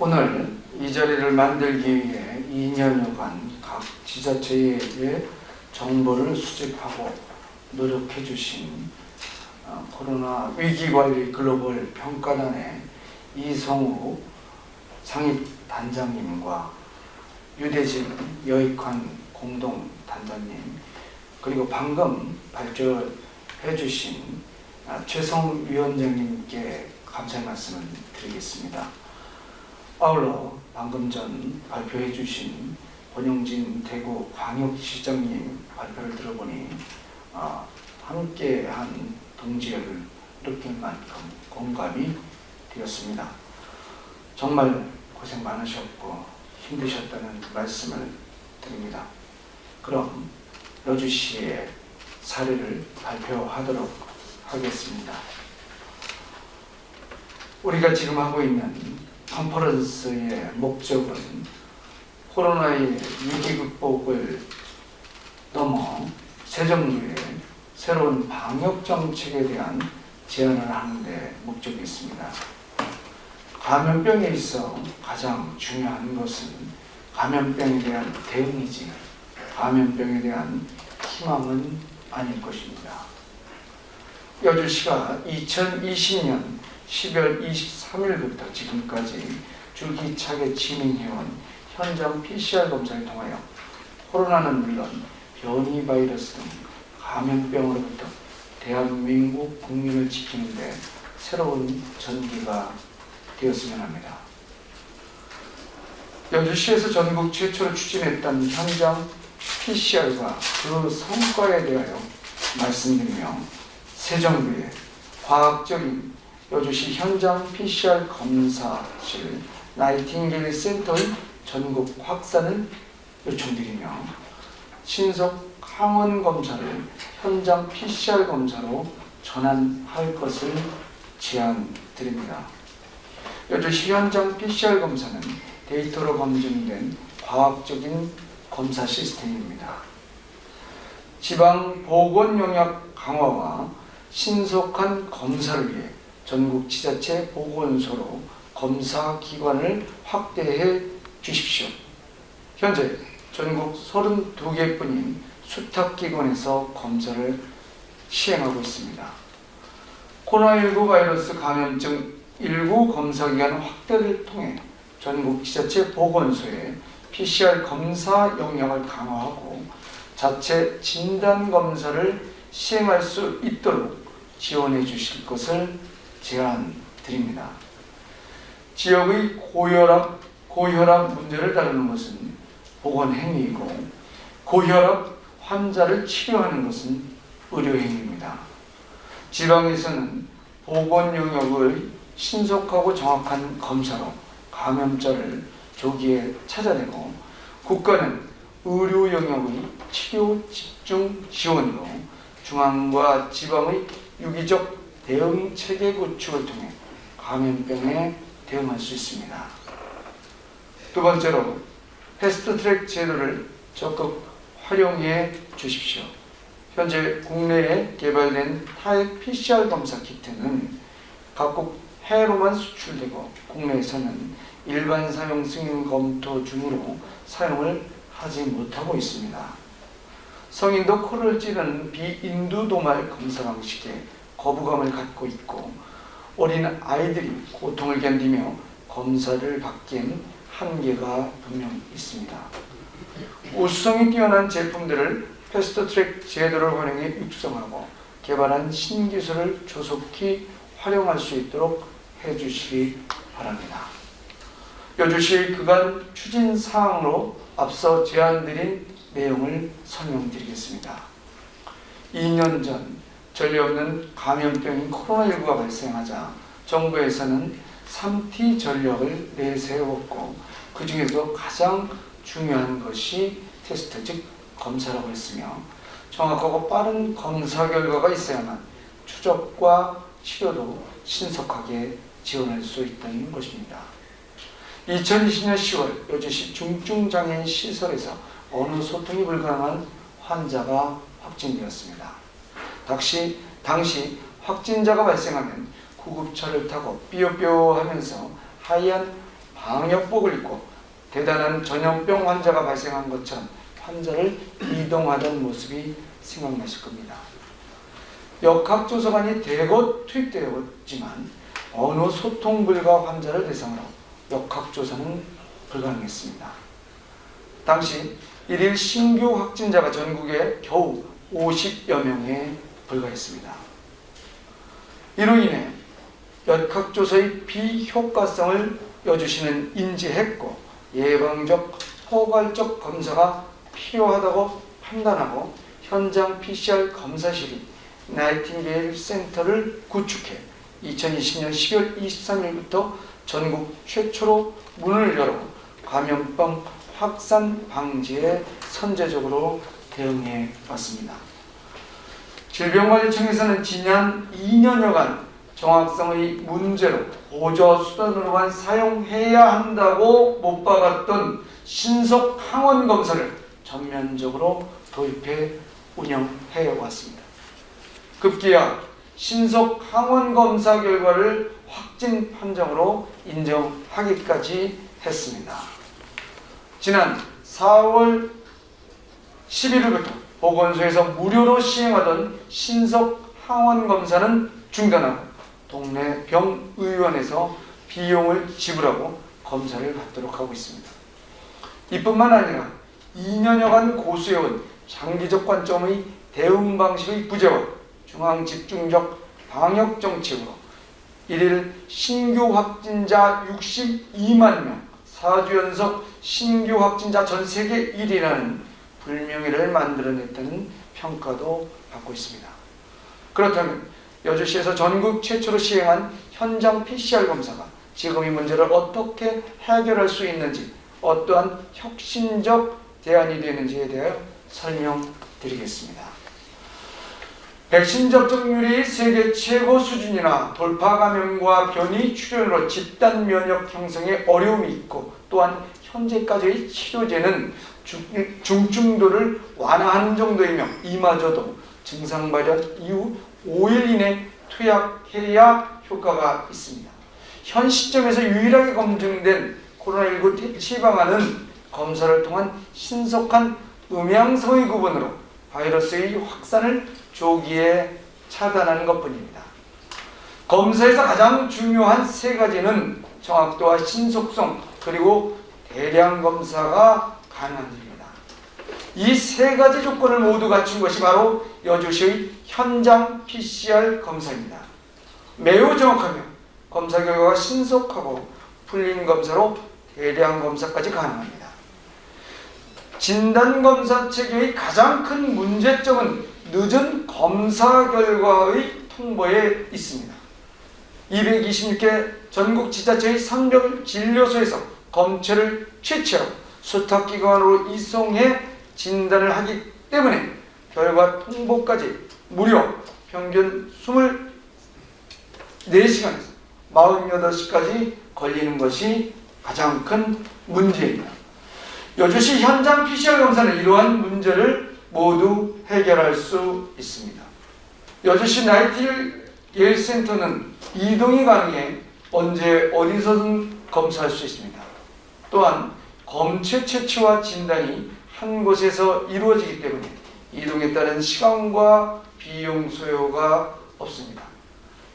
오늘 이 자리를 만들기 위해 2년여간 각 지자체의 정보를 수집하고 노력해 주신 코로나 위기관리 글로벌 평가단의 이성우 상임단장님과 유대진 여익환 공동단장님, 그리고 방금 발표해 주신 최성 위원장님께 감사의 말씀을 드리겠습니다. 아울러 방금 전 발표해 주신 권영진 대구 광역시장님 발표를 들어보니 함께한 동지애를 느낄 만큼 공감이 되었습니다. 정말 고생 많으셨고 힘드셨다는 말씀을 드립니다. 그럼 여주시의 사례를 발표하도록 하겠습니다. 우리가 지금 하고 있는 컨퍼런스의 목적은 코로나의 위기 극복을 넘어 새 정부의 새로운 방역 정책에 대한 제안을 하는 데 목적이 있습니다. 감염병에 있어 가장 중요한 것은 감염병에 대한 대응이지 감염병에 대한 희망은 아닐 것입니다. 여주시가 2020년 12월 23일부터 지금까지 줄기차게 진행해온 현장 PCR 검사를 통하여 코로나는 물론 변이 바이러스 등 감염병으로부터 대한민국 국민을 지키는 데 새로운 전기가 되었으면 합니다. 여주시에서 전국 최초로 추진했던 현장 PCR과 그 성과에 대하여 말씀드리며 새 정부의 과학적인 여주시 현장 PCR 검사실 나이팅게일 센터의 전국 확산을 요청드리며 신속 항원 검사를 현장 PCR 검사로 전환할 것을 제안드립니다. 여주시 현장 PCR 검사는 데이터로 검증된 과학적인 검사 시스템입니다. 지방 보건 영역 강화와 신속한 검사를 위해 전국 지자체 보건소로 검사 기관을 확대해 주십시오. 현재 전국 32개뿐인 수탁기관에서 검사를 시행하고 있습니다. 코로나19 바이러스 감염증 19 검사기관 확대를 통해 전국 지자체 보건소에 PCR 검사 역량을 강화하고 자체 진단검사를 시행할 수 있도록 지원해 주실 것을 제안드립니다. 지역의 고혈압 문제를 다루는 것은 보건행위이고 고혈압 환자를 치료하는 것은 의료행위입니다. 지방에서는 보건 영역의 신속하고 정확한 검사로 감염자를 조기에 찾아내고 국가는 의료 영역의 치료 집중 지원으로 중앙과 지방의 유기적 대응 체계 구축을 통해 감염병에 대응할 수 있습니다. 두 번째로 패스트트랙 제도를 적극 활용해 주십시오. 현재 국내에 개발된 타액 PCR 검사 키트는 각국 해외로만 수출되고 국내에서는 일반 사용 승인 검토 중으로 사용을 하지 못하고 있습니다. 성인도 코를 찌르는 비인두도말 검사 방식에 거부감을 갖고 있고 어린 아이들이 고통을 견디며 검사를 받기엔 한계가 분명 있습니다. 우수성이 뛰어난 제품들을 패스트트랙 제도를 활용해 육성하고 개발한 신기술을 조속히 활용할 수 있도록 해주시기 바랍니다. 여주시 그간 추진 사항으로 앞서 제안드린 내용을 설명드리겠습니다. 2년 전 전례 없는 감염병인 코로나19가 발생하자 정부에서는 3T 전략을 내세웠고 그 중에서 가장 중요한 것이 테스트 즉 검사라고 했으며 정확하고 빠른 검사 결과가 있어야만 추적과 치료도 신속하게 지원할 수 있다는 것입니다. 2020년 10월 여주시 중증장애인 시설에서 어느 소통이 불가능한 환자가 확진되었습니다. 당시 확진자가 발생하면 구급차를 타고 삐요삐요 하면서 하얀 방역복을 입고 대단한 전염병 환자가 발생한 것처럼 환자를 이동하던 모습이 생각나실 겁니다. 역학조사관이 대거 투입되었지만 어느 소통 불가 환자를 대상으로 역학조사는 불가능했습니다. 당시 일일 신규 확진자가 전국에 겨우 50여 명에 불과했습니다. 이로 인해 역학조사의 비효과성을 여주시는 인지했고 예방적, 포괄적 검사가 필요하다고 판단하고 현장 PCR 검사실이 나이팅게일 센터를 구축해 2020년 12월 23일부터 전국 최초로 문을 열어 감염병 확산 방지에 선제적으로 대응해 왔습니다. 질병관리청에서는 지난 2년여간 정확성의 문제로 보조수단으로만 사용해야 한다고 못 박았던 신속 항원 검사를 전면적으로 도입해 운영해 왔습니다. 급기야 신속 항원 검사 결과를 확진 판정으로 인정하기까지 했습니다. 지난 4월 11일부터 보건소에서 무료로 시행하던 신속 항원 검사는 중단하고 동네 병의원에서 비용을 지불하고 검사를 받도록 하고 있습니다. 이뿐만 아니라 2년여간 고수해온 장기적 관점의 대응 방식의 부재와 중앙집중적 방역 정책으로 1일 신규 확진자 62만 명, 4주 연속 신규 확진자 전 세계 1위라는 불명예를 만들어냈다는 평가도 받고 있습니다. 그렇다면 여주시에서 전국 최초로 시행한 현장 PCR 검사가 지금 이 문제를 어떻게 해결할 수 있는지, 어떠한 혁신적 대안이 되는지에 대해 설명드리겠습니다. 백신 접종률이 세계 최고 수준이나 돌파 감염과 변이 출현으로 집단 면역 형성에 어려움이 있고 또한 현재까지의 치료제는 중증도를 완화하는 정도이며 이마저도 증상 발현 이후 5일 이내 투약해야 효과가 있습니다. 현 시점에서 유일하게 검증된 코로나19 대치 방안은 검사를 통한 신속한 음양성의 구분으로 바이러스의 확산을 조기에 차단하는 것뿐입니다. 검사에서 가장 중요한 세 가지는 정확도와 신속성 그리고 대량 검사가 가능한 일입니다. 이 세 가지 조건을 모두 갖춘 것이 바로 여주시의 현장 PCR 검사입니다. 매우 정확하며 검사 결과가 신속하고 풀린 검사로 대량 검사까지 가능합니다. 진단검사 체계의 가장 큰 문제점은 늦은 검사 결과의 통보에 있습니다. 226개 전국 지자체의 선별 진료소에서 검체를 채취하고 수탁기관으로 이송해 진단을 하기 때문에 결과 통보까지 무려 평균 24시간에서 48시까지 걸리는 것이 가장 큰 문제입니다. 여주시 현장 PCR 검사는 이러한 문제를 모두 해결할 수 있습니다. 여주시 나이팅게일 센터는 이동이 가능해 언제 어디서든 검사할 수 있습니다. 또한 검체 채취와 진단이 한 곳에서 이루어지기 때문에 이동에 따른 시간과 비용 소요가 없습니다.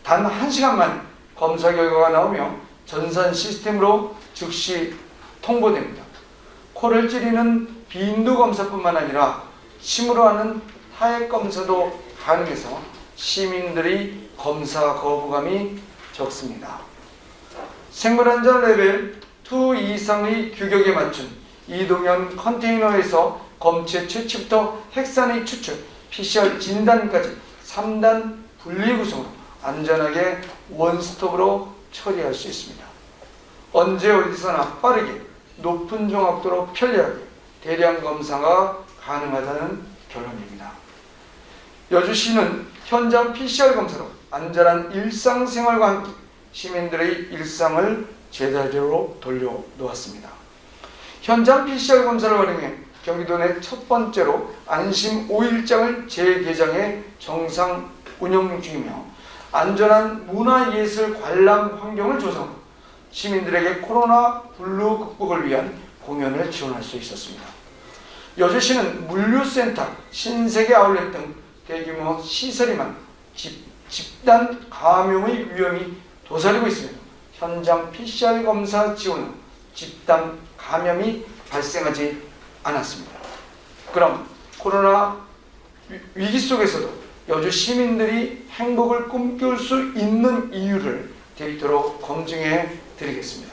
단 1시간 만에 검사 결과가 나오며 전산 시스템으로 즉시 통보됩니다. 코를 찌르는 빈도 검사뿐만 아니라 침으로 하는 타액 검사도 가능해서 시민들의 검사 거부감이 적습니다. 생물안전 레벨 2 이상의 규격에 맞춘 이동형 컨테이너에서 검체 채취부터 핵산의 추출, PCR 진단까지 3단 분리 구성으로 안전하게 원스톱으로 처리할 수 있습니다. 언제 어디서나 빠르게 높은 정확도로 편리하게 대량 검사가 가능하다는 결론입니다. 여주시는 현장 PCR 검사로 안전한 일상생활과 함께 시민들의 일상을 제자리로 돌려놓았습니다. 현장 PCR 검사를 활용해 경기도 내 첫 번째로 안심 5일장을 재개장해 정상 운영 중이며 안전한 문화예술 관람 환경을 조성하고 시민들에게 코로나 블루 극복을 위한 공연을 지원할 수 있었습니다. 여주시는 물류센터, 신세계 아울렛 등 대규모 시설이만 집단 감염의 위험이 도사리고 있으며 현장 PCR 검사 지원 후 집단 감염이 발생하지 않았습니다. 그럼 코로나 위기 속에서도 여주 시민들이 행복을 꿈꿀 수 있는 이유를 데이터로 검증해 드리겠습니다.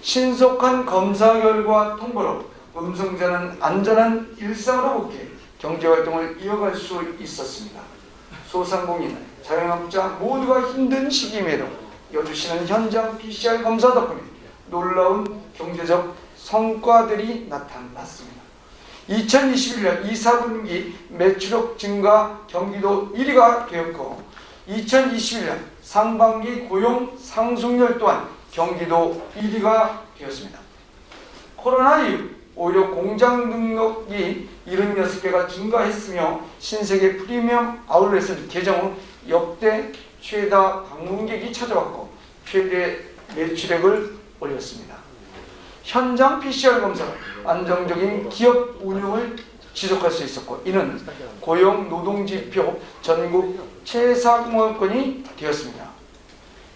신속한 검사 결과 통보로 음성자는 안전한 일상으로 복귀해 경제활동을 이어갈 수 있었습니다. 소상공인, 자영업자 모두가 힘든 시기임에도 여주시는 현장 PCR 검사 덕분에 놀라운 경제적 성과들이 나타났습니다. 2021년 2, 4분기 매출액 증가 경기도 1위가 되었고 2021년 상반기 고용 상승률 또한 경기도 1위가 되었습니다. 코로나 이후 오히려 공장 등록이 76개가 증가했으며 신세계 프리미엄 아울렛은 개장 후 역대 최다 방문객이 찾아왔고 최대 매출액을 올렸습니다. 현장 PCR 검사로 안정적인 기업 운영을 지속할 수 있었고 이는 고용 노동지표 전국 최상위권이 되었습니다.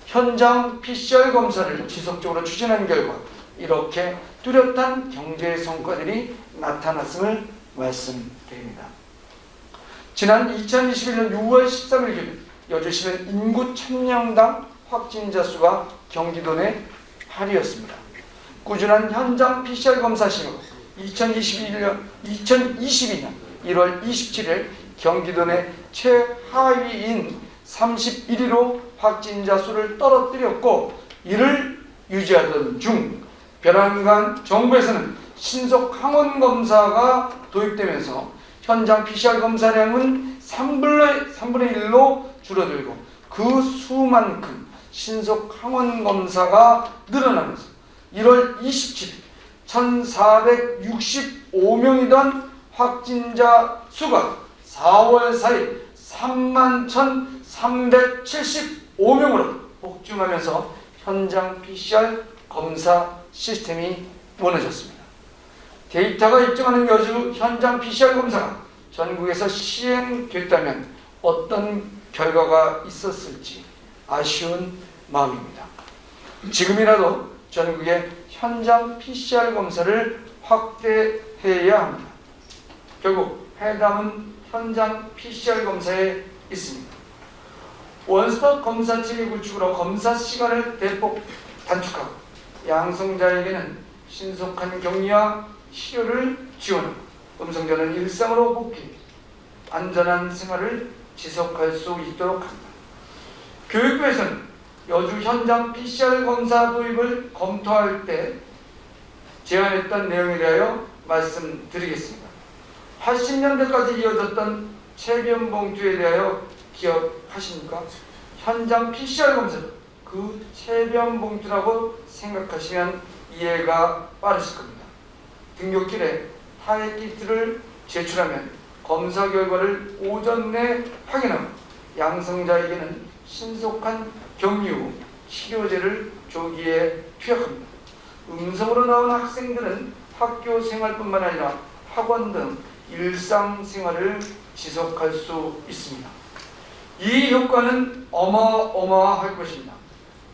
현장 PCR 검사를 지속적으로 추진한 결과 이렇게 뚜렷한 경제 성과들이 나타났음을 말씀드립니다. 지난 2021년 6월 13일 기준 여주시는 인구 1000명당 확진자 수가 경기도 내 8위였습니다. 꾸준한 현장 PCR 검사 신호 2022년 1월 27일 경기도 내 최하위인 31위로 확진자 수를 떨어뜨렸고 이를 유지하던 중 별안간 정부에서는 신속 항원 검사가 도입되면서 현장 PCR 검사량은 3분의 1로 줄어들고 그 수만큼 신속 항원 검사가 늘어나면서 1월 27일 1465명이던 확진자 수가 4월 4일 31,375명으로 폭증하면서 현장 PCR 검사 시스템이 무너졌습니다. 데이터가 입증하는 여주 현장 PCR 검사가 전국에서 시행됐다면 어떤 결과가 있었을지 아쉬운 마음입니다. 지금이라도 전국의 현장 PCR 검사를 확대해야 합니다. 결국 해답은 현장 PCR 검사에 있습니다. 원스톱 검사 체계 구축으로 검사 시간을 대폭 단축하고 양성자에게는 신속한 격리와 치료를 지원하고 음성자는 일상으로 복귀, 안전한 생활을 지속할 수 있도록 합니다. 교육부에서는 여주 현장 PCR 검사 도입을 검토할 때 제안했던 내용에 대하여 말씀드리겠습니다. 80년대까지 이어졌던 체변 봉투에 대하여 기억하십니까? 현장 PCR 검사를 그 체변 봉투라고 생각하시면 이해가 빠르실 겁니다. 등굣길에 타액 키트를 제출하면 검사 결과를 오전 내 확인하고 양성자에게는 신속한 격리 후 치료제를 조기에 투약합니다. 음성으로 나온 학생들은 학교 생활뿐만 아니라 학원 등 일상생활을 지속할 수 있습니다. 이 효과는 어마어마할 것입니다.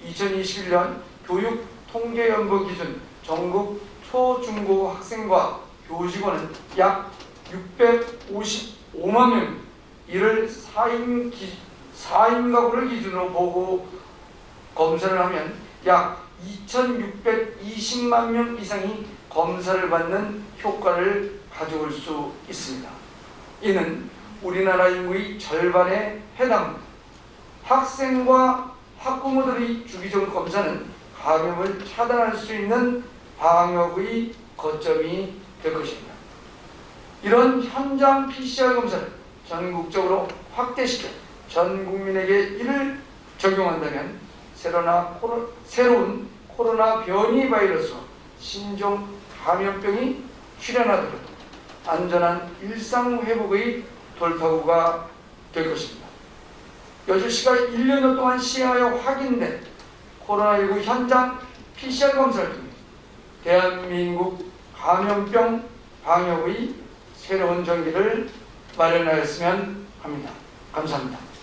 2021년 교육통계연구 기준 전국 초중고 학생과 교직원은 약 655만 명, 이를 4인 가구를 기준으로 보고 검사를 하면 약 2,620만 명 이상이 검사를 받는 효과를 가져올 수 있습니다. 이는 우리나라 인구의 절반에 해당합니다. 학생과 학부모들의 주기적 검사는 감염을 차단할 수 있는 방역의 거점이 될 것입니다. 이런 현장 PCR 검사를 전국적으로 확대시켜 전 국민에게 이를 적용한다면 새로운 코로나 변이 바이러스와 신종 감염병이 출현하더라도 안전한 일상 회복의 돌파구가 될 것입니다. 여주시가 1년여 동안 시행하여 확인된 코로나19 현장 PCR 검사를 통해 대한민국 감염병 방역의 새로운 전기를 마련하였으면 합니다. 감사합니다.